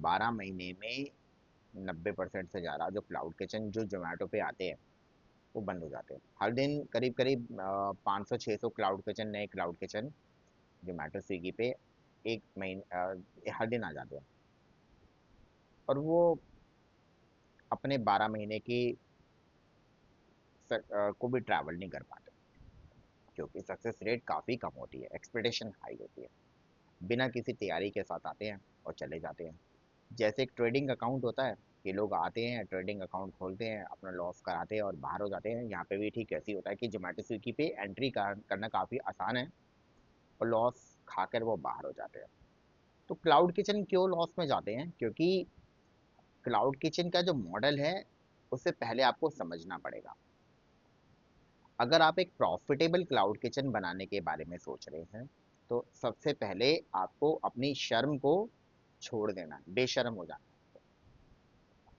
12 महीने में 90% से ज़्यादा जो क्लाउड किचन जो जोमेटो पे आते हैं वो बंद हो जाते हैं। हर दिन करीब करीब 500-600 क्लाउड किचन, नए क्लाउड किचन जोमेटो स्विगी पे एक महीने हर दिन आ जाते हैं, और वो अपने 12 महीने की को भी ट्रैवल नहीं कर पाते, क्योंकि सक्सेस रेट काफ़ी कम होती है, एक्सपेक्टेशन हाई होती है। बिना किसी तैयारी के साथ आते हैं और चले जाते हैं। जैसे एक ट्रेडिंग अकाउंट होता है कि लोग आते हैं, ट्रेडिंग अकाउंट खोलते हैं, अपना लॉस कराते हैं और बाहर हो जाते हैं। यहाँ पे भी ठीक ऐसे ही होता है कि जोमेटो स्विगी पे एंट्री करना काफ़ी आसान है और लॉस खाकर वो बाहर हो जाते हैं। तो क्लाउड किचन क्यों लॉस में जाते हैं? क्योंकि क्लाउड किचन का जो मॉडल है उससे पहले आपको समझना पड़ेगा। अगर आप एक प्रॉफिटेबल क्लाउड किचन बनाने के बारे में सोच रहे हैं, तो सबसे पहले आपको अपनी शर्म को छोड़ देना है, बेशर्म हो जाना।